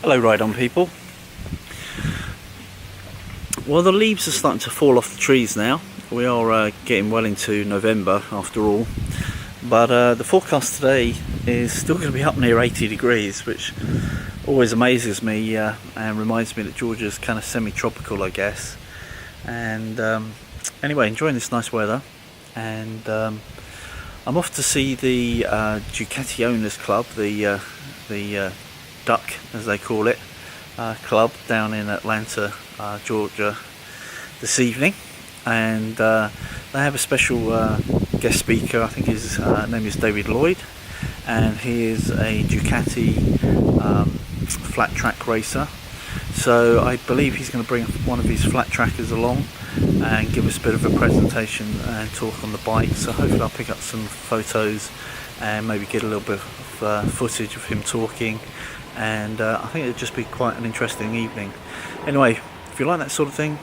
Hello Ride On people. Well, the leaves are starting to fall off the trees now. We are getting well into November after all, but the forecast today is still going to be up near 80 degrees, which always amazes me and reminds me that Georgia's kind of semi-tropical, I guess. And anyway, enjoying this nice weather, and I'm off to see the Ducati Owners Club, the Duck, as they call it, club down in Atlanta, Georgia, this evening. And they have a special guest speaker. I think his name is David Lloyd, and he is a Ducati flat track racer. So I believe he's going to bring one of his flat trackers along and give us a bit of a presentation and talk on the bike. So hopefully I'll pick up some photos and maybe get a little bit of footage of him talking. And I think it'll just be quite an interesting evening. Anyway, if you like that sort of thing,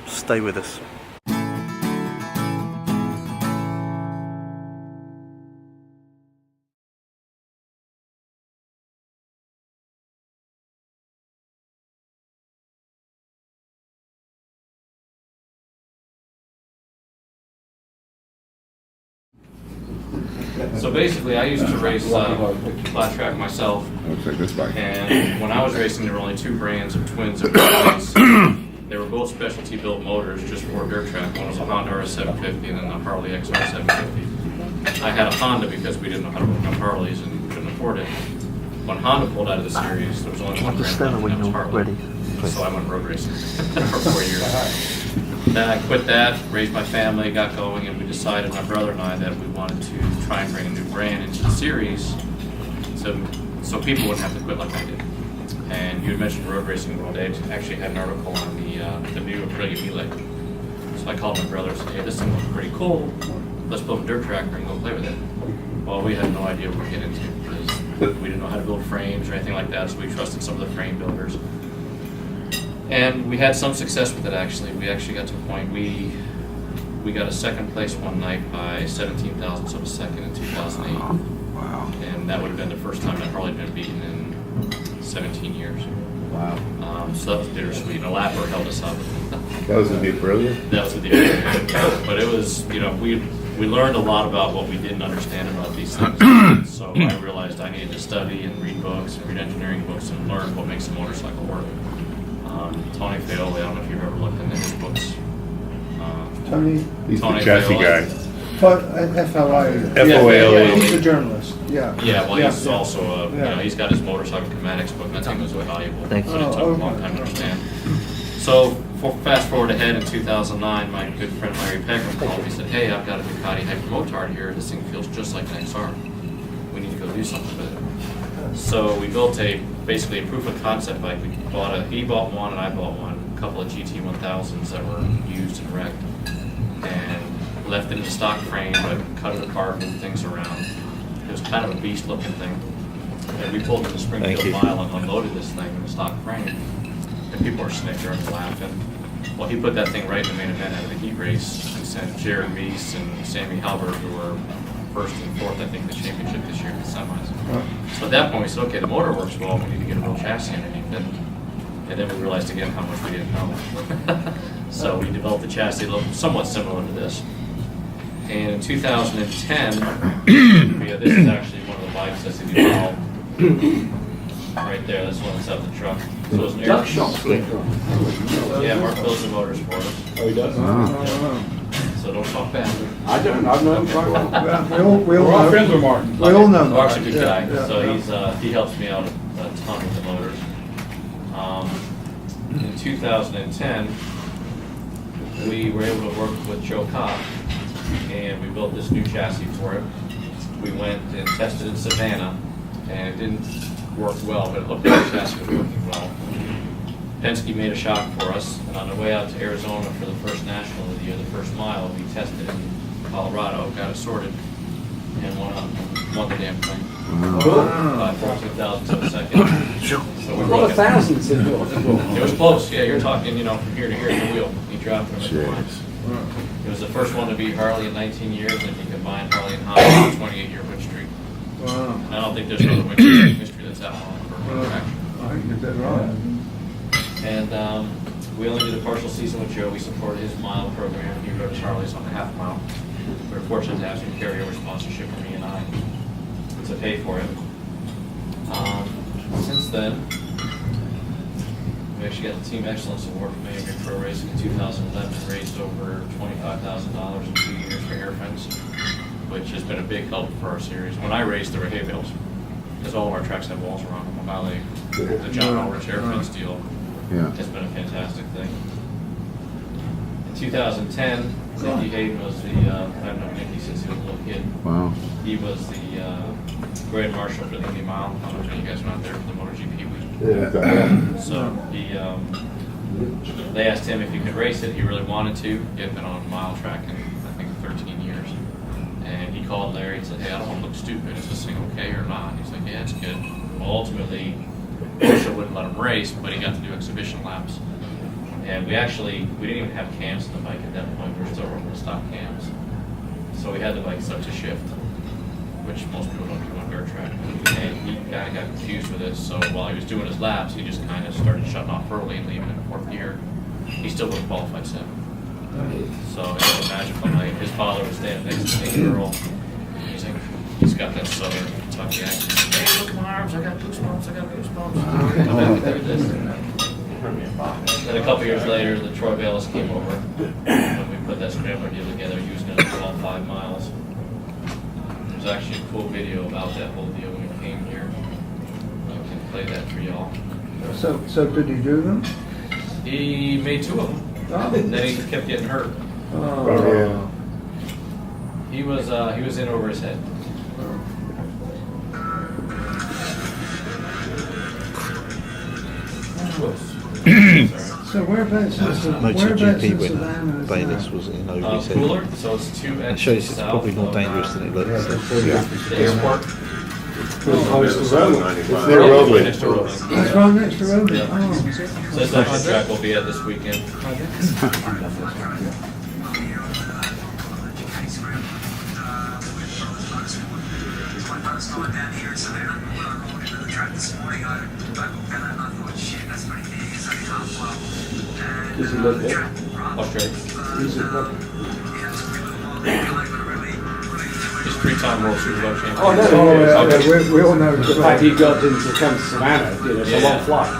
stay with us. So basically, I used to race flat track myself, and when I was racing, there were only two brands of twins that were raced. They were both specialty built motors just for dirt track. One was a Honda RS750 and then the Harley XR750. I had a Honda because we didn't know how to work on Harleys and couldn't afford it. When Honda pulled out of the series, there was only one brand left, and that was Harley. So I went road racing for 4 years. Then I quit that, raised my family, got going, and we decided, my brother and I, that we wanted to try and bring a new brand into the series so people wouldn't have to quit like I did. And you had mentioned road racing world. They actually had an article on the new Aprilia Miele. So I called my brother and said, hey, this thing looks pretty cool. Let's build a dirt tracker and go play with it. Well, we had no idea what we were getting into because we didn't know how to build frames or anything like that, so we trusted some of the frame builders. And we had some success with it, actually. We actually got to a point, we got a second place one night by 17 thousandths of a second in 2008. Wow. And that would have been the first time that Harley had been beaten in 17 years. Wow. So that was bittersweet. And a lapper held us up. That was with the Aprilia? That was with the Aprilia. But it was, we learned a lot about what we didn't understand about these things. So I realized I needed to study and read books and read engineering books and learn what makes a motorcycle work. Tony Faioli, I don't know if you've ever looked into his books. Tony? He's Tony the chassis Faioli. guy. F-L-I. F-O-A-L-E. He's a journalist, yeah. Yeah, well, he's Yeah. also, he's got his motorcycle schematics book, and that thing was really valuable. Thanks. But it took a long time to understand. So, fast forward ahead in 2009, my good friend Larry Pegram called me and said, hey, I've got a Ducati Hypermotard here. This thing feels just like an XR. We need to go do something with it. So we built basically a proof of concept bike. He bought one and I bought one, a couple of GT1000s that were used and wrecked, and left it in the stock frame, but cut it apart, moved things around. It was kind of a beast looking thing. And we pulled in the Springfield mile and unloaded this thing in the stock frame. And people were snickering and laughing. Well, he put that thing right in the main event out of the heat race and sent Jared Meese and Sammy Halbert, who were first and fourth, I think, in the championship this year in the semis. So at that point, we said, okay, the motor works well, we need to get a real chassis underneath it. And then we realized again how much we didn't know. So we developed a chassis that looked somewhat similar to this. And in 2010, this is actually one of the bikes that's evolved. Right there, this one that's out the truck. So it's an air shop. Yeah, Mark builds the motors for us. Oh, he does? Yeah. So don't talk bad. I don't. I've known him quite well. We're all friends with Mark. We all know Mark's a good guy, Yeah. so he helps me out a ton with the motors. In 2010, we were able to work with Joe Cobb, and we built this new chassis for it. We went and tested in Savannah, and it didn't work well, but it looked like the chassis was working well. Penske made a shock for us, and on the way out to Arizona for the first national of the year, the first mile, we tested in Colorado, got it sorted, and won the damn thing. By 14 thousandths of a second. So we broke it. Thousands in It was close, yeah, you're talking, from here to here in the wheel. You dropped from the corner. It was the first one to beat Harley in 19 years, and if you combine Harley and Honda, 28-year win streak. Wow. And I don't think there's another win streak in history that's that long for a track. I think you're dead right. And we only did a partial season with Joe. We supported his mile program. He rode Harleys on the half mile. We were fortunate to have some carryover sponsorship for me and I to pay for it. Since then, we actually got the Team Excellence Award from AMA Pro Racing in 2011 and raised over $25,000 in 2 years for air fence, which has been a big help for our series. When I raced, there were hay bales, because all of our tracks have walls around them. While the John Ulrich air fence deal has been a fantastic thing. In 2010, Nicky Hayden was the, I've known Nicky since he was a little kid. Wow. He was the Grand Marshal for the Indy Mile. I don't know if you guys were out there for the MotoGP week. Yeah. So they asked him if he could race it. He really wanted to. He had been on a mile track in, I think, 13 years. And he called Larry and said, hey, I don't want to look stupid. Is this thing okay or not? He's like, yeah, it's good. Well, ultimately, Porsche wouldn't let him race, but he got to do exhibition laps. And we didn't even have cams on the bike at that point. We were still running stock cams. So we had the bike set to shift, which most people don't do on dirt track. And he kind of got confused with it, so while he was doing his laps, he just kind of started shutting off early and leaving in fourth gear. He still would have qualified 7th. So it was a magical night. His father was standing next to me, girl. He's got that southern Kentucky accent. Hey, look at my arms, I got goosebumps, I got goosebumps. Then a couple years later, the Troy Bayless came over, and we put that Scrambler deal together, using it for all 5 miles. There's actually a cool video about that whole deal when we came here. I can play that for y'all. So did he do them? He made 2 of them. Oh. Then he kept getting hurt. Oh. He was in over his head. So whereabouts in MotoGP winner Savannah is Bayless that? was in over his head. Cooler, so it's 2 It exits shows it's south probably more of, dangerous than it looks. Airport. It's near Right Roadway. next to Roadway. That's right next to Roman. Yeah. Oh. So that's actually the track we'll be at this weekend. Does he look there? Australia. Is it look? He's 3-time World Superbike champion. Oh, no. Oh, yeah, we all know The fact he got into come to Savannah, it's a long flight.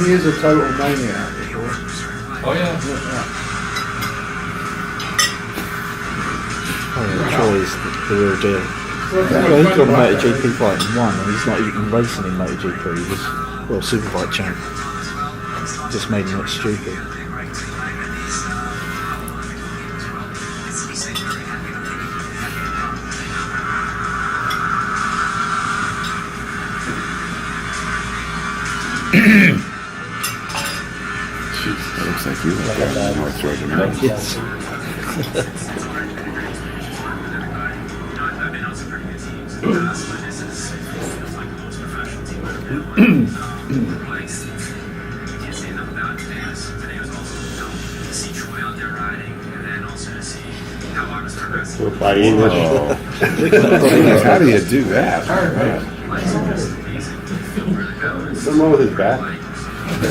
he is a total maniac. Oh yeah. Oh yeah, Troy's the real deal. Well, he got a MotoGP fight and won, and he's not even racing in MotoGP. He was, well, Superbike champ. Just made him look stupid. Jeez, that looks like you look at North Road to me. Yes. By English. How do you do that? Something wrong with his back?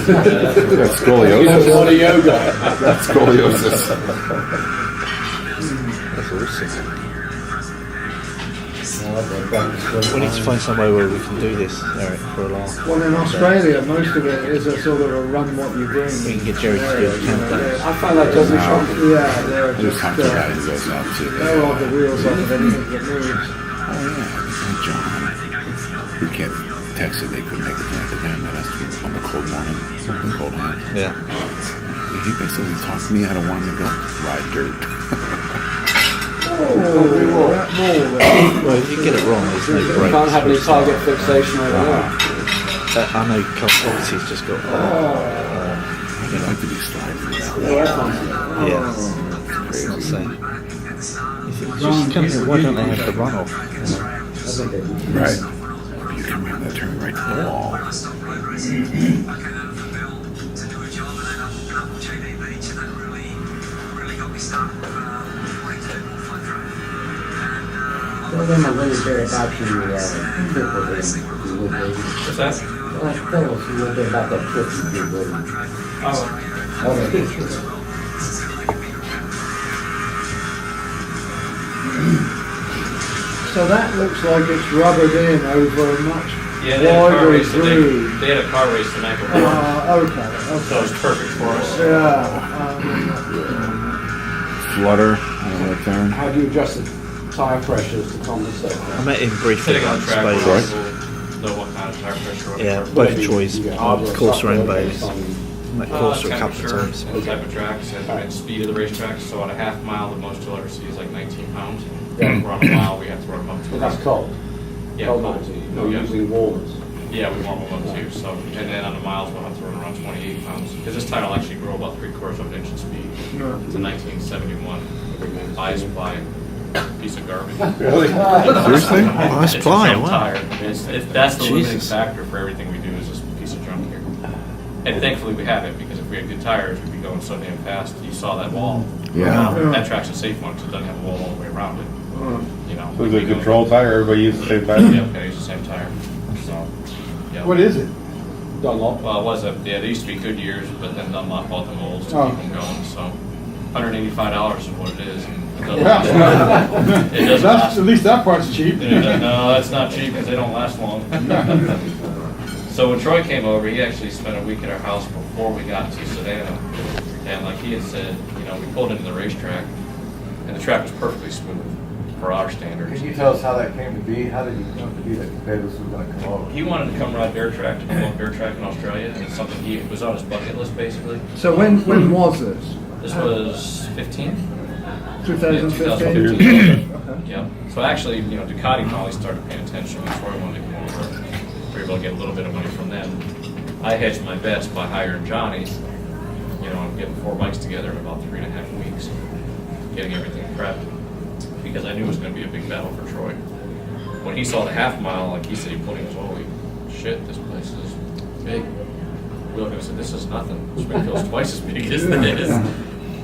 That's scoliosis. A lot of yoga. That's scoliosis. That's awesome. We need to find somewhere where we can do this, Eric, for a laugh. Well, in Australia, most of it is a sort of a run what you bring. We can get Jerry to do a countdown. I find that doesn't shock me. Yeah, they're There's just, time for guys who goes out to they're on the wheels off of anything that moves. Oh yeah, and John, who kept texting they couldn't make it tonight to them. That has to be on the cold morning, something cold hand. Yeah. He basically talked me out of wanting to go ride dirt. Well, if you get it wrong, there's no You breaks. can't have any target fixation over there. I know Obviously's just got, I'd like to be sliding without. yeah, that's what I'm saying. Just come here, why don't they have the runoff? Right. You can make that turn right to the wall. Tell them a little bit about your trip with him, if you would, David. What's that? Tell us a little bit about that trip you did with him. Oh, So that looks like it's rubbered in over a much yeah, they had a car wider race the night. groove. They had a car race the night before, Okay. so it was perfect for us. Yeah. Flutter, right there. How do you adjust the tire pressures to compensate? I met him briefly Sitting on once, track, but Right. we'll know what kind of tire pressure. or yeah, whatever. both choice, course around Bays. Bays. Met Courser a couple of temperature, times. what type of tracks, and speed of the racetrack. So on a half mile, the most you'll ever see is like 19 pounds. Yeah. We're on a mile, we have to run them up to But that's around- cold. Yeah, Cold cold. 19. Oh, No, yeah. using warmers. Yeah, we warm them up too. So, and then on the miles, we'll have to run around 28 pounds because this tire will actually grow about 3/4 of an inch in speed. It's a 1971 I supply piece of garbage. Really? Seriously? Oh, that's It's a flying, junk wow. tire. That's the limiting Jesus. factor for everything we do is this piece of junk here. And thankfully we have it because if we had good tires, we'd be going so damn fast. You saw that wall. Yeah. That track's a safe one because it doesn't have a wall all the way around it. You know. So we'd the be going- control tire, everybody uses the same tire? Yeah, okay, it's the same tire. So, yeah. What is it? Dunlop. Well, it was they used to be good years, but then Dunlop bought them molds to Oh. keep them going. So, $185 is what it is. And it doesn't Yeah. last. It doesn't That's, last. at least that part's cheap. No, that's not cheap because they don't last long. So when Troy came over, he actually spent a week at our house before we got to Savannah. And like he had said, you know, we pulled into the racetrack, and the track was perfectly smooth for our standards. Can you tell us how that came to be? How did you come to be that Davis was going to come over? He wanted to come ride dirt track, to promote dirt track in Australia, and it's something it was on his bucket list basically. So when was this? This was 15? 2015? Yeah. So actually, you know, Ducati finally started paying attention when Troy wanted to come over. We were able to get a little bit of money from them. I hedged my bets by hiring Johnny, you know, and getting 4 bikes together in about 3.5 weeks, getting everything prepped, because I knew it was going to be a big battle for Troy. When he saw the half mile, like he said, he pulled him and was, holy shit, this place is big. We looked and said, this is nothing. Springfield's twice as big as this.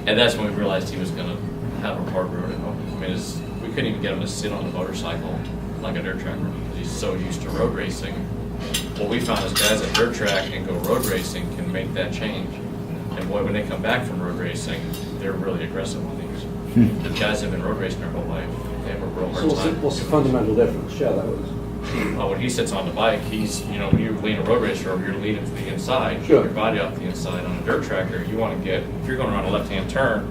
And that's when we realized he was going to have a hard road at home. I mean, we couldn't even get him to sit on the motorcycle like a dirt tracker because he's so used to road racing. What we found is guys at dirt track and go road racing can make that change. And boy, when they come back from road racing, they're really aggressive on these. The guys have been road racing their whole life. They have a real So hard time. what's the fundamental difference? Share that with us. When he sits on the bike, he's, you know, when you lean a road racer over, you're leaning to the inside, Sure. your body off the inside. On a dirt tracker, you want to get, if you're going around a left-hand turn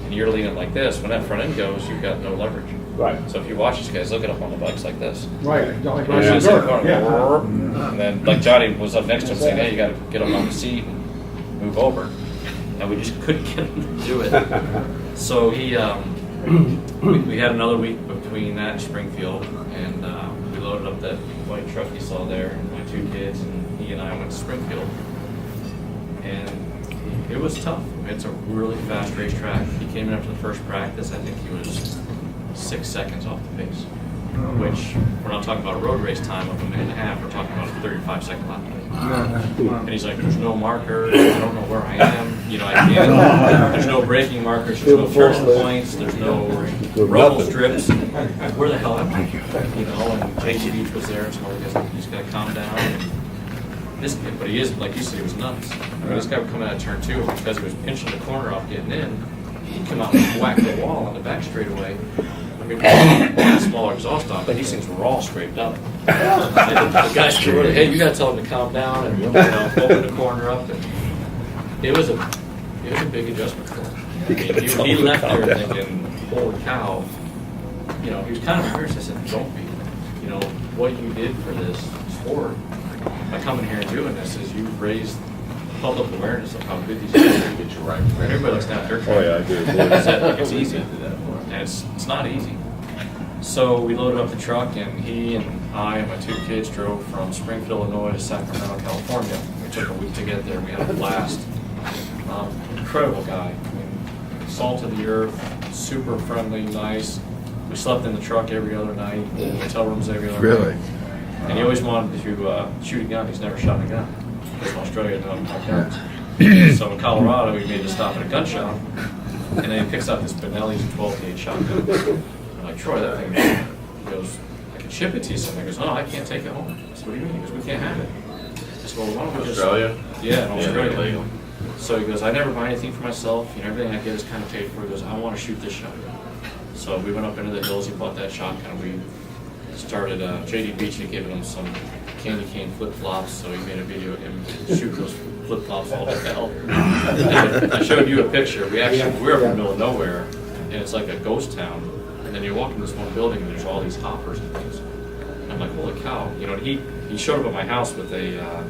and you're leaning like this, when that front end goes, you've got no leverage. Right. So if you watch these guys, look it up on the bikes like this. Right, like They're Russian just in the dirt. corner, Yeah. and then like Johnny was up next to him saying, hey, you got to get up on the seat and move over. And we just couldn't get him to do it. So he, we had another week between that and Springfield, and we loaded up that white truck you saw there, and my 2 kids, and he and I went to Springfield. And it was tough. It's a really fast racetrack. He came in after the first practice, I think he was 6 seconds off the pace. Which, we're not talking about a road race time of 1.5 minutes, we're talking about a 35-second lap. And he's like, there's no markers, I don't know where I am, you know, I can't, there's no braking markers, there's no turning points, there's no rumble strips. Where the hell am I? You know, and JT Beach was there, so he goes, you just gotta calm down. This kid, but he is, like you said, he was nuts. I mean, this guy would come out of turn 2, because he was pinching the corner off getting in, he'd come out and whack the wall on the back straightaway. I mean, one smaller exhaust on, but these things were all scraped up. And the guys were really, hey, you gotta tell him to calm down and, you know, open the corner up. And it was a big adjustment for him. I mean, he left there thinking, holy cow. You know, he was kind of embarrassed. I said, don't be. You know, what you did for this sport by coming here and doing this is you've raised public awareness of how good these guys are. Everybody looks down at dirt track. Oh, yeah, I do. Like it's easy. And it's not easy. So we loaded up the truck, and he and I and my 2 kids drove from Springfield, Illinois to Sacramento, California. We took a week to get there. We had a blast. Incredible guy. I mean, salt of the earth, super friendly, nice. We slept in the truck every other night, hotel rooms every other Really? night. And he always wanted to shoot a gun. He's never shot a gun. Because in Australia, they don't have guns. So in Colorado, we made a stop at a gun shop. And then he picks up this Benelli's 12-gauge shotgun. I'm like, Troy, that thing, he goes, goes, I can ship it to you somewhere. He goes, no, I can't take it home. I said, what do you mean? He goes, we can't have it. I said, well, why don't we just... Australia? Yeah, in Australia. Legal. So he goes, I never buy anything for myself. You know, everything I get is kind of paid for. He goes, I want to shoot this shotgun. So we went up into the hills. He bought that shotgun. We started JD Beach had given him some candy cane flip-flops, so he made a video of him shooting those flip-flops all to hell. I showed you a picture. We're in the middle of nowhere, and it's like a ghost town. And then you walk in this one building, and there's all these hoppers and things. And I'm like, holy cow. You know, and he showed up at my house with a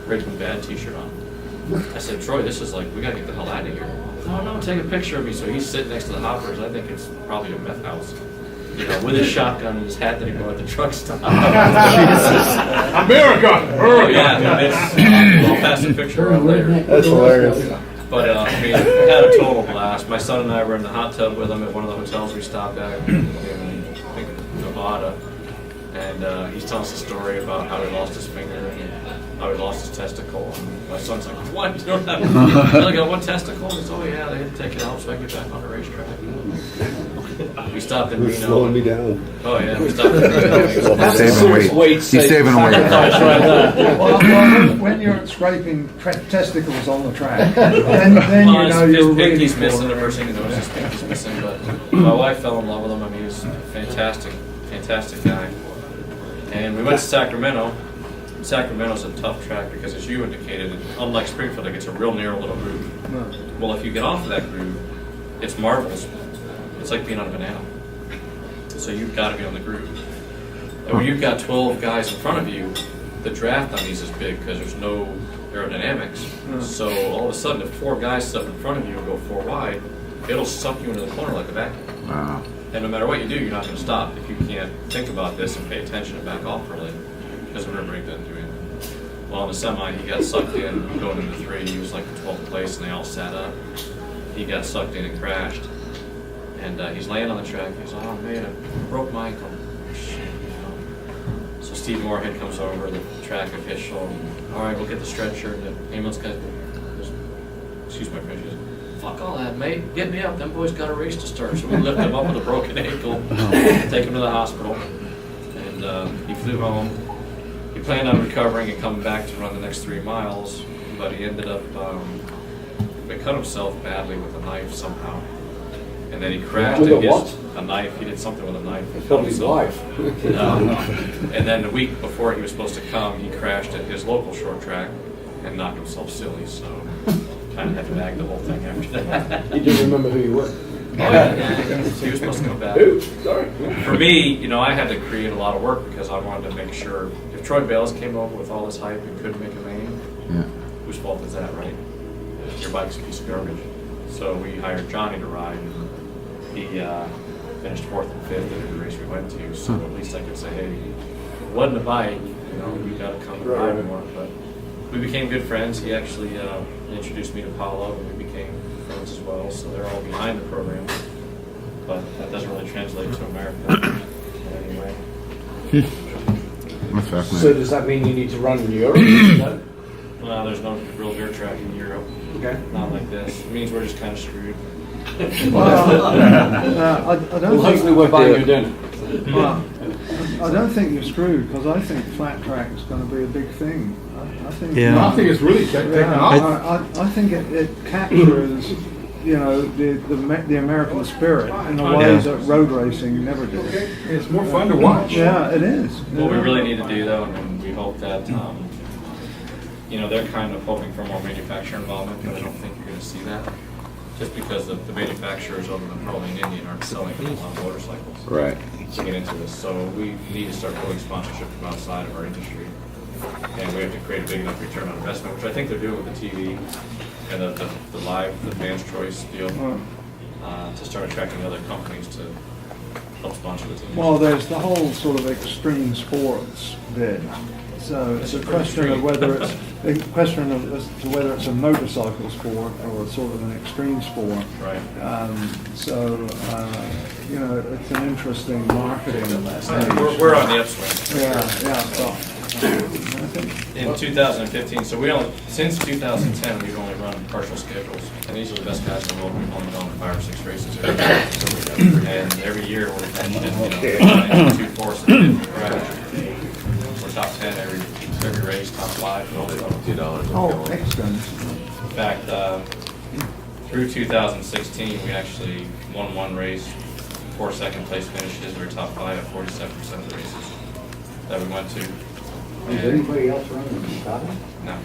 Richmond Bad t-shirt on. I said, Troy, this is like, we gotta get the hell out of here. Oh no, take a picture of me. So he's sitting next to the hoppers. I think it's probably a meth house. You know, with his shotgun and his hat that he bought at the truck stop. America! Oh yeah, I'll pass the picture around later. That's hilarious. But I mean, we had a total blast. My son and I were in the hot tub with him at one of the hotels we stopped at in I think Nevada. And he's telling us a story about how he lost his finger and how he lost his testicle. And my son's like, what? You don't have you only got one testicle? He says, oh yeah, they had to take it out so I can get back on the racetrack. We stopped in Reno. Slowing me down. Oh yeah, we stopped in Reno. He's saving weight. He's saving weight. Well, when you're scraping testicles on the track, then you know you're his really pinky's missing. The first thing you know is his pinky's missing. But my wife fell in love with him. I mean, he's a fantastic guy. And we went to Sacramento. Sacramento's a tough track because, as you indicated, unlike Springfield, it's a real narrow little groove. Well, if you get off of that groove, it's marbles. It's like being on a banana. So you've got to be on the groove. And when you've got 12 guys in front of you, the draft on these is big because there's no aerodynamics. So all of a sudden, if 4 guys sit up in front of you and go 4 wide, it'll suck you into the corner like a vacuum. Wow. And no matter what you do, you're not going to stop if you can't think about this and pay attention and back off early. Because the rear brake doesn't do anything. Well, in the semi, he got sucked in going into 3. He was like the 12th place, and they all sat up. He got sucked in and crashed. And he's laying on the track. He's like, oh man, I broke my ankle. Shit, you know. So Steve Moorhead comes over, the track official. All right, we'll get the stretcher. And the ambulance guy goes, excuse my French. He goes, fuck all that, mate. Get me up. Them boys got a race to start. So we lift him up with a broken ankle, take him to the hospital, and he flew home. He planned on recovering and coming back to run the next 3 miles, but he ended up he cut himself badly with a knife somehow. And then he crashed With in a his what? a knife. He did something with a knife. It's probably his wife. And then the week before he was supposed to come, he crashed at his local short track and knocked himself silly. So kind of had to bag the whole thing after that. You didn't remember who you were. Oh yeah. He was supposed to come back. Oops, sorry. For me, you know, I had to create a lot of work because I wanted to make sure if Troy Bales came over with all this hype and couldn't make a main, whose fault is that, right? Your bike's a piece of garbage. So we hired Johnny to ride. He finished 4th and 5th in every race we went to, so at least I could say, hey, it wasn't a bike, you know, we got to come and ride more. But we became good friends. He actually introduced me to Paolo, and we became friends as well. So they're all behind the program, but that doesn't really translate to America in any way. That's So fascinating. does that mean you need to run in Europe? No? Well, there's no real dirt track in Europe. Okay. Not like this. It means we're just kind of screwed. Well, I don't Well, hopefully think. we're buying your dinner. Well, I don't think you're screwed because I think flat track is going to be a big thing. I think. Yeah. I think it's really taken Yeah, off. I think it captures, you know, the American spirit in a way that road racing never did. It's more fun to watch. Yeah, it is. What we really need to do, though, and we hope that, you know, they're kind of hoping for more manufacturer involvement, but I don't think you're going to see that. Just because the manufacturers other than Harley and Indian aren't selling a lot of motorcycles Right. to get into this. So we need to start pulling sponsorship from outside of our industry. And we have to create a big enough return on investment, which I think they're doing with the TV and the live, the fans' choice deal, to start attracting other companies to help sponsor the team. Well, there's the whole sort of extreme sports bit. So it's a question of whether it's as to whether it's a motorcycle sport or sort of an extreme sport. Right. You know, it's an interesting marketing stage. We're on the upswing. Yeah. In 2015, so since 2010, we've only run partial schedules, and these are the best guys in the world. We've only gone 5 or 6 races every year. And every year we're finishing 2 fourths of the we're top 10 every race, top 5. $2. Oh, excellent. In fact, through 2016, we actually won 1 race, 4 second place finishes. We were top 5 at 47% of the races that we went to. Is anybody else running the Ducati? No.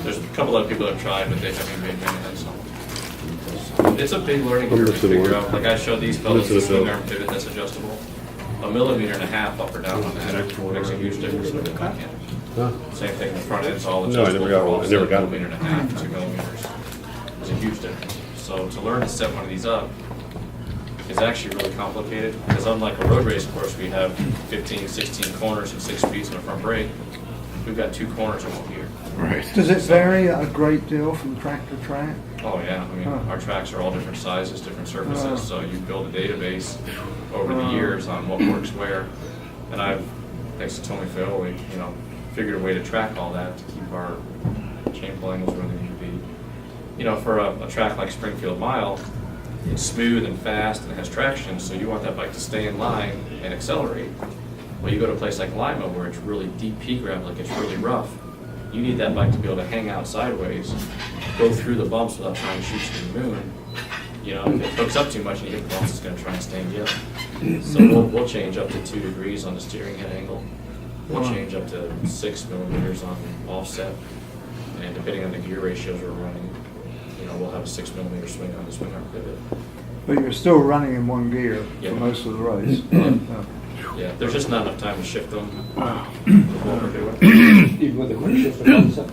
There's a couple other people that have tried, but they haven't made many heads. So it's a big learning curve to figure out. Like I showed these fellas the swing arm pivot that's adjustable. 1.5 millimeters up or down on that makes a huge difference in the back end. Same thing in the front end, it's all adjustable. I never got 1.5 millimeters, 2 millimeters. It's a huge difference. So to learn to set one of these up is actually really complicated, because unlike a road race course, we have 15, 16 corners and 6 speeds in a front brake. We've got 2 corners in 1 gear. Right. Does it vary a great deal from track to track? Oh yeah, I mean, our tracks are all different sizes, different surfaces, so you build a database over the years on what works where. And I've, thanks to Tony Fioli, figured a way to track all that to keep our chain pull angles where they need to be. For a track like Springfield Mile, it's smooth and fast and it has traction, so you want that bike to stay in line and accelerate. Well, you go to a place like Lima where it's really deep pea gravel, like it's really rough. You need that bike to be able to hang out sideways, go through the bumps without trying to shoot to the moon. If it hooks up too much and you hit the bumps, it's going to try and stand you up. So we'll change up to 2 degrees on the steering head angle. We'll change up to 6 millimeters on offset, and depending on the gear ratios we're running, we'll have a 6 millimeter swing on the swing arm pivot. But you're still running in 1 gear Yeah. for most of the race. Yeah, there's just not enough time to shift them with what we're doing. Even with the quick shift concept?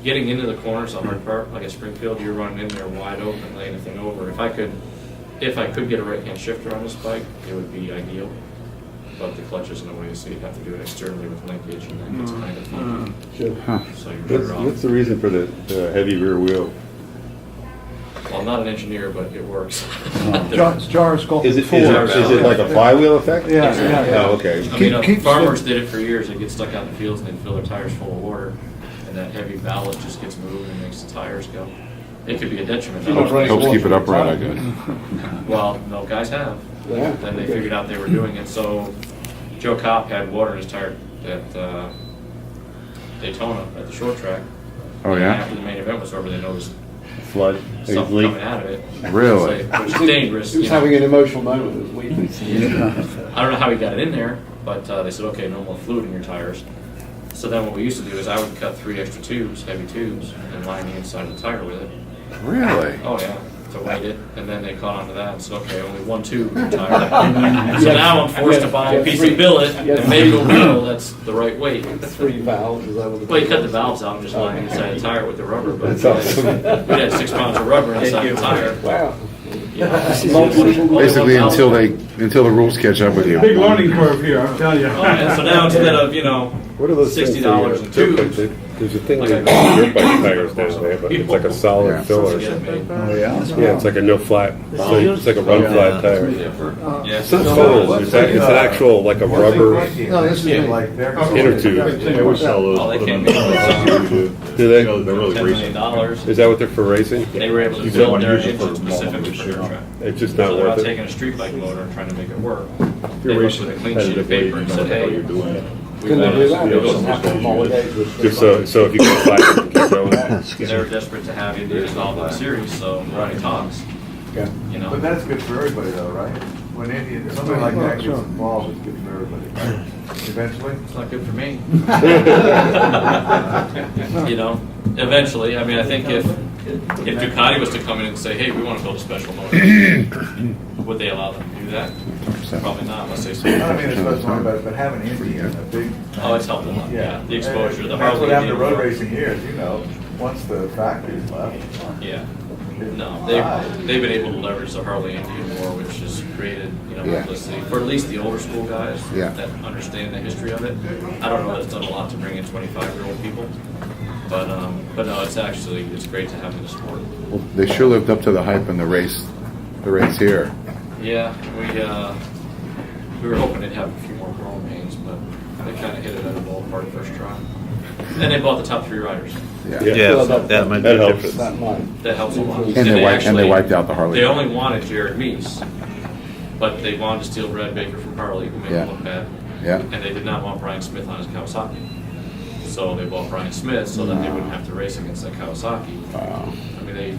Getting into the corners, the hard part, like at Springfield, you're running in there wide open, laying the thing over. If I could get a right-hand shifter on this bike, it would be ideal. But the clutch isn't a way, so you'd have to do it externally with linkage, and that gets kind of funky. Sure. So you're better off. What's the reason for the heavy rear wheel? Well, I'm not an engineer, but it works. Gyroscopic Is it force. like a flywheel effect? Yeah. Oh, okay. I mean, Keeps farmers the- did it for years. They get stuck out in the fields and they fill their tires full of water, and that heavy ballast just gets moved and makes the tires go. It could be a detriment. Helps keep it upright, I guess. Well, no, guys have. Yeah. Then they figured out they were doing it. So Joe Kopp had water in his tire at Daytona at the short track. Oh, And yeah? after the main event was over, they noticed Flood. something Leak. coming out of it. Really? Which is dangerous. He was having an emotional moment with his leaving. I don't know how he got it in there, but they said, okay, no more fluid in your tires. So then what we used to do is I would cut 3 extra tubes, heavy tubes, and line the inside of the tire with it. Really? Oh yeah, to weight it, and then they caught on to that and said, okay, only 1 tube per tire. So now I'm forced to buy a piece of billet and maybe a wheel that's the right weight. 3 valves, is that what the... Well, you cut the valves out and just line the inside of the tire with the rubber, but That's awesome. we had 6 pounds of rubber inside the tire. Wow. Basically, until the rules catch up with you. Big learning curve here, I'm telling you. And so now instead of, What are those things $60 in tubes. There's a thing Like with I- dirt bike tires down there, but it's like a solid Yeah. filler. get it made. Oh, yeah? Yeah, it's like a no flat. So it's like a run flat tire. Yeah. It's not fillers. It's an actual like a rubber No, this is Like their inner tube. Oh, they came in Do they? $10 million. Is that what they're for racing? They were able to build their engine specifically for their track. It's just So not they're not worth it. taking a street bike motor and trying to make it work. You're They looked racing with a clean sheet of paper and said, hey, we Couldn't want they do that? to They build just have to a homologate with... Just so if you can flat, you can keep going. They were desperate to have India involved in the series, so Ronnie talks. Yeah. But that's good for everybody though, right? When somebody like that gets involved, it's good for everybody, right? Eventually? It's not good for me. Eventually. I mean, I think if Ducati was to come in and say, hey, we want to build a special motor, would they allow them to do that? Probably not, unless they I say. don't mean it's supposed to but having Indy, a big... Oh, it's helped a lot, yeah. The exposure, the And that's Harley. what happened to Indian road work. racing here, once the factories left. Yeah. No, they've been able to leverage the Harley Indian War, which has created, Yeah. publicity for at least the older school guys Yeah. that understand the history of it. I don't know that it's done a lot to bring in 25-year-old people, but no, it's great to have in the sport. Well, they sure lived up to the hype in the race here. Yeah, we were hoping they'd have a few more growing pains, but they kind of hit it out of the ballpark first try. And they bought the top 3 riders. Yeah. That made That a helps. difference. Not mine. That helps a lot. And they wiped out the Harley. They only wanted Jared Meese, but they wanted to steal Brad Baker from Harley, who made him look bad. Yeah. And they did not want Brian Smith on his Kawasaki. So they bought Brian Smith so that they wouldn't have to race against that Kawasaki. Wow. I mean, they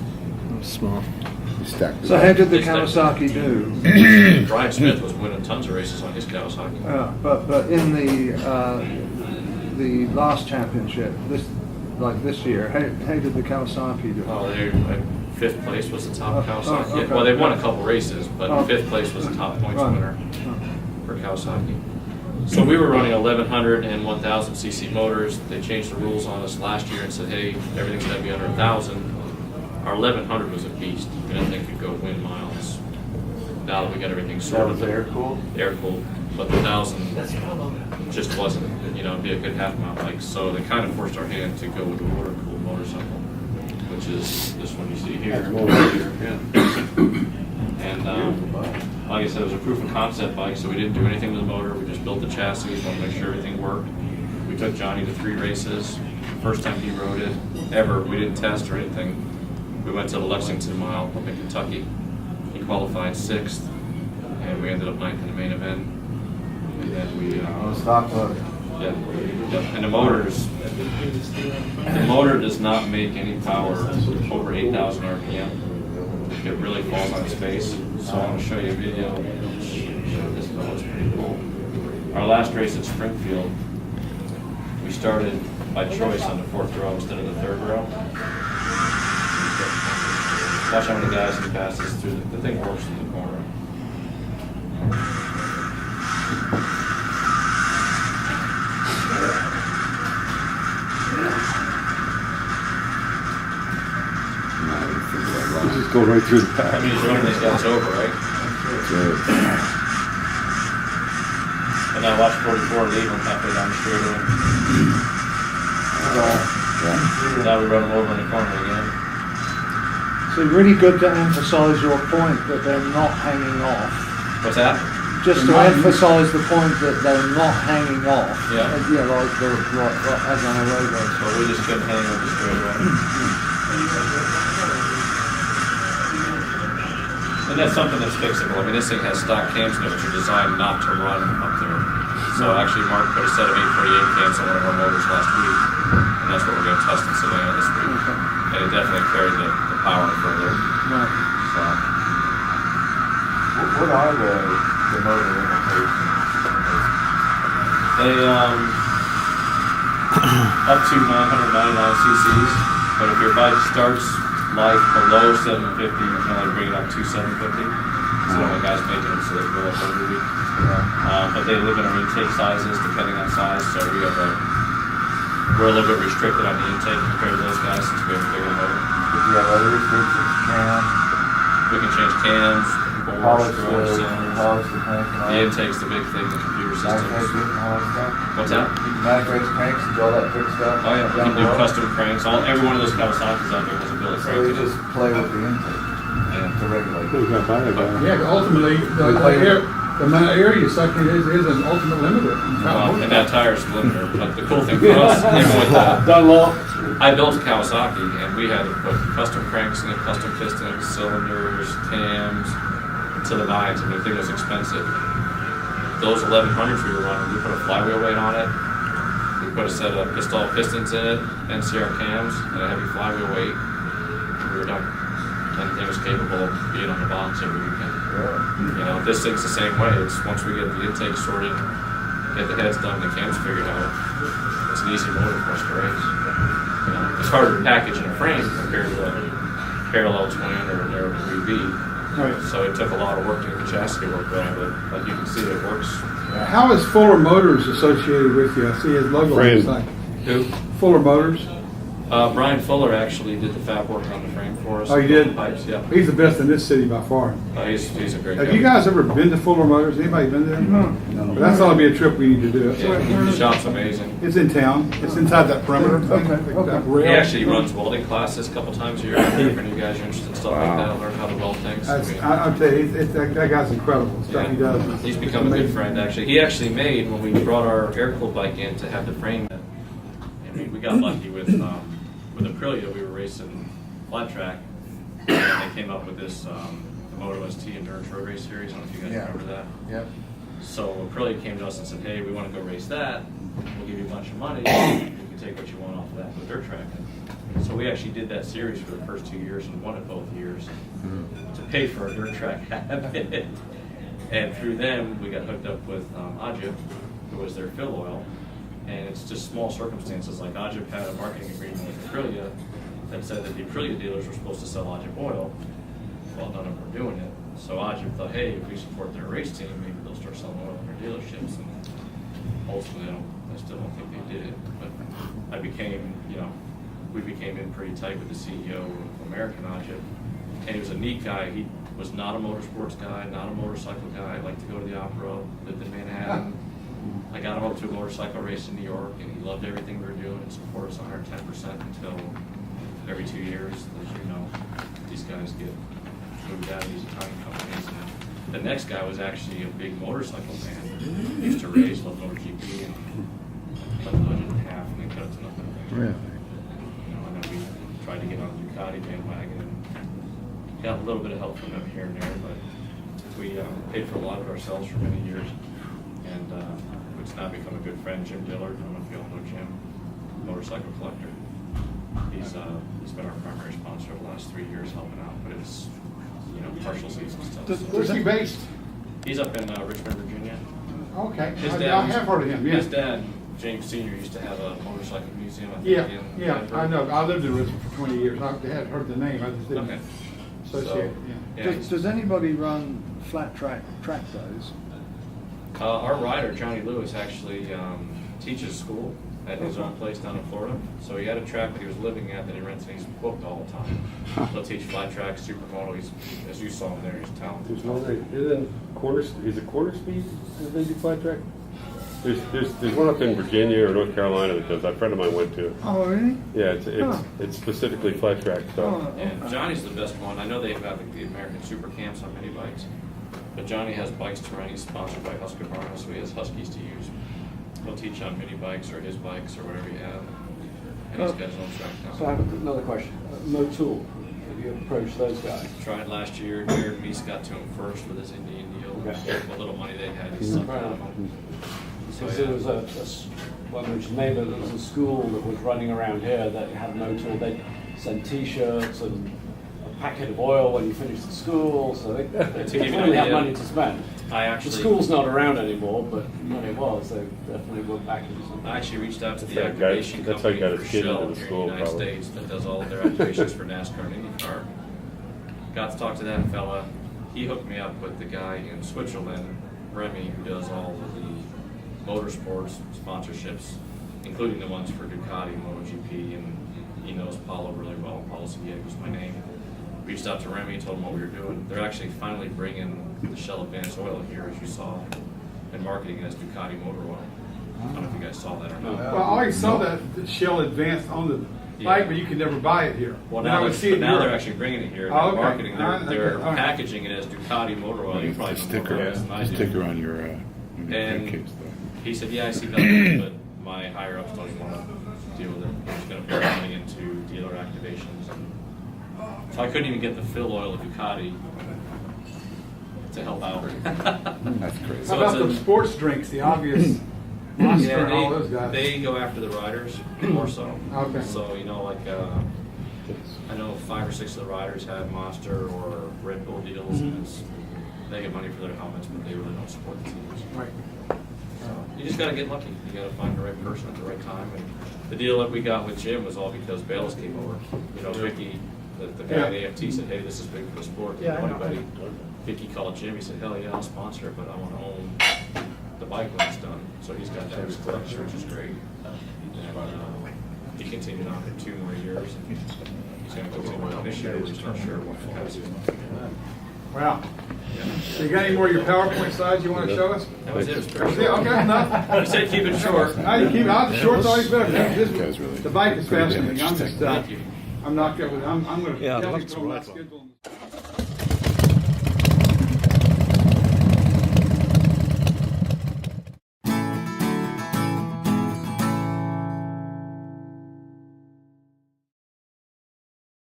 Smart. He stacked it So up. how did the Kawasaki do? Brian Smith was winning tons of races on his Kawasaki. But in the last championship, this year, how did the Kawasaki do? Oh, they 5th place was the top Kawasaki. okay. Well, they won a couple races, but Oh. 5th place was the top points Right. winner for Kawasaki. So we were running 1100 and 1000 cc motors. They changed the rules on us last year and said, hey, everything's got to be under 1000. Our 1100 was a beast. I mean, that thing could go wind miles. Now that we got everything That sorted. was air cooled? Air cooled, but the 1000 just wasn't, it'd be a good half mile bike. So they kind of forced our hand to go with a water cooled motorcycle, which is this one you see here. And like I said, it was a proof of concept bike, so we didn't do anything with the motor. We just built the chassis, wanted to make sure everything worked. We took Johnny to 3 races. First time he rode it ever. We didn't test or anything. We went to the Lexington Mile up in Kentucky. He qualified 6th, and we ended up 9th in the main event. And then we Stock motor. yeah. And the motor does not make any power over 8,000 RPM. It really falls on its face. So I'm going to show you a video. This is pretty cool. Our last race at Springfield, we started by choice on the 4th row instead of the 3rd row. Watch how many guys he passes through. The thing works in the corner. Just go right through the I pack. mean, he's running these guys over, right? And now watch 44 leave him halfway down the straightaway. Now we run him over in the corner again. So really good to emphasise your point that they're not hanging off. What's that? Just to emphasise the point that they're not hanging off. Yeah. Like as on a road race. So we just couldn't hang with the straightaway. And that's something that's fixable. I mean, this thing has stock cams in it, which are designed not to run up there. So actually, Mark put a set of 848 cams on one of our motors last week, and that's what we're going to test in Savannah this week. And it definitely carried the power further. Right. So, What are the motor limitations? they up to 999 cc's, but if your bike starts life below 750, you can only bring it up to 750. So the guys making them so they can go up every week. But they limit our intake sizes depending on size, so we're a little bit restricted on the intake compared to those guys since we have a bigger motor. If you have other restrictions, We can change cams, bores, screws, cylinders. polish the tank and all The that. intake's the big thing, the computer Magnetic systems. and all that stuff. What's that? Magnetic cranks and all that good stuff. Oh yeah, we can do custom cranks. Every one of those Kawasaki's out there has a billet So crank. you in it. just play with the intake to regulate. Who's gonna buy that guy? Yeah, but ultimately, the amount of air you suck in is an ultimate limiter. Well, and that tire's the limiter, but the cool thing for us, even with that, I built a Kawasaki and we had to put custom cranks in it, custom pistons, cylinders, cams, to the nines. I mean, the thing was expensive. Those 1100s we were running, we put a flywheel weight on it, we put a set of pistol pistons in it, NCR cams, and a heavy flywheel weight, and we were done. And the thing was capable of being on the box every weekend. This thing's the same way. It's once we get the intake sorted, get the heads done, the cams figured out, it's an easy motor for us to race. It's harder to package in a frame compared to a parallel twin or a narrow 3V. Right. So it took a lot of work to get the chassis to work right, but like you can see, it works. How is Fuller Motors associated with you? I see his logo on the Friend. side. Who? Fuller Motors. Brian Fuller actually did the fab work on the frame for us. Oh, you did? Pipes, yeah. He's the best in this city by far. He's a great guy. Have you guys ever been to Fuller Motors? Anybody been there? No. That's ought to be a trip we need to do. Yeah, the shop's amazing. It's in town. It's inside that perimeter. He actually runs welding classes a couple times a year. If any of you guys are interested in stuff like that, learn how to weld things. I'll tell you, that guy's incredible. Stuff he does. He's become a good friend, actually. He actually made, when we brought our air-cooled bike in to have the frame, and we got lucky with Aprilia. We were racing flat track, and they came up with this the Moto ST Endurance Road Race Series. I don't know if you guys remember that. Yep. So Aprilia came to us and said, hey, we want to go race that. We'll give you a bunch of money. You can take what you want off of that with dirt track. So we actually did that series for the first 2 years and won it both years to pay for a dirt track habit. And through them, we got hooked up with Ajib, who was their fill oil. And it's just small circumstances, like Ajib had a marketing agreement with Aprilia that said that the Aprilia dealers were supposed to sell Ajib oil. Well, none of them were doing it. So Ajib thought, hey, if we support their race team, maybe they'll start selling oil in their dealerships. And ultimately, I still don't think they did it. But we became in pretty tight with the CEO of American Ajib. And he was a neat guy. He was not a motorsports guy, not a motorcycle guy. Liked to go to the opera, lived in Manhattan. I got him up to a motorcycle race in New York, and he loved everything we were doing and supported us 110% until every 2 years, as you know, these guys get moved out of these Italian companies. And the next guy was actually a big motorcycle fan. He used to race, loved MotoGP, and cut the budget in half, and then cut it to nothing. Really? And then we tried to get on the Ducati bandwagon and got a little bit of help from them here and there, but we paid for a lot of it ourselves for many years. And it's now become a good friend, Jim Dillard. I don't know if you all know Jim, motorcycle collector. He's been our primary sponsor over the last 3 years helping out, but it's, partial season stuff. Where's he based? He's up in Richmond, Virginia. Okay. His I dad have heard of him, His yeah. dad, James Sr., used to have a motorcycle museum, I think, Yeah, in yeah, Denver. I know. I lived in Richmond for 20 years. I had heard the name. I just didn't Okay. associate it. Yeah. Yeah. Does anybody run flat track days? Our rider, Johnny Lewis, actually teaches school at his own place down in Florida. So he had a track that he was living at that he rented, and he's booked all the time. He'll teach flat track, supermoto. As you saw him there, he's talented. There's one is it quarter speed that they do flat track? There's one up in Virginia or North Carolina that does. A friend of mine went to. Oh, really? Yeah, it's specifically flat track stuff. And Johnny's the best one. I know they have the American Super Camps on many bikes, but Johnny has bikes to rent. He's sponsored by Husqvarna, so he has Huskies to use. He'll teach on mini bikes or his bikes or whatever you have. And he's got his own track now. So I have another question. Motul, have you approached those guys? Tried last year. Jared Meese got to him first with his Indian deal. Okay. What little money they had, he sucked out of them. So, Because there was one which neighbour, there was a school that was running around here that had Motul. They'd send T-shirts and a packet of oil when you finished the school, so they give you an definitely had idea, money to spend. The school's not around anymore, but when it was, they definitely were back into something. I actually reached out to the That's how he activation got company his for kid Shell into the here in school, the United probably. States that does all of their activations for NASCAR and IndyCar. Got to talk to that fella. He hooked me up with the guy in Switzerland, Remy, who does all of the motorsports sponsorships, including the ones for Ducati, MotoGP, and he knows Paulo really well. Paulo Seguier was my name. Reached out to Remy, told him what we were doing. They're actually finally bringing the Shell Advanced Oil here, as you saw, and marketing it as Ducati Motor Oil. I don't know if you guys saw that or not. Well, I always saw that Shell Advanced on the bike, but you could never buy it here. Well, And I now, would see it in now they're Europe. actually bringing it here. Oh, They're okay. marketing. Okay, They're all right. packaging it as Ducati Motor Oil. You The probably sticker, know than I the do. sticker on your And crankcase, though. he said, "Yeah, I see value, but my higher ups don't even want to deal with it. They're just going to put money into dealer activations." And so I couldn't even get the fill oil of Ducati to help out. That's crazy. So How about it's the sports drinks, the obvious Monster and all those Yeah, guys? they go after the riders more so. Okay. So, I know 5 or 6 of the riders have Monster or Red Bull deals, and they get money for their helmets, but they really don't support the teams. Right. So you just got to get lucky. You got to find the right person at the right time. And the deal that we got with Jim was all because Bayless came over. Vicky, the guy at AFT said, "Hey, this is big for the sport. Yeah, I know. Anybody?" Vicky called Jim. He said, "Hell yeah, I'll sponsor it, but I want to own the bike when it's done." So he's got that as collection, which is great. And, He continued on for 2 more years. He's going to continue on this year. We're just not sure what happens. Wow. So you got any more of your PowerPoint slides you want to show us? That was it. It was pretty Yeah, short. okay, enough. You said keep it short. Now you keep out the shorts always better. Guys really The bike is pretty fascinating. I'm just, damaged. Thank you. I'm not good with. I'm going to Yeah, I'd tell love you to what I'm ride not one. scheduling.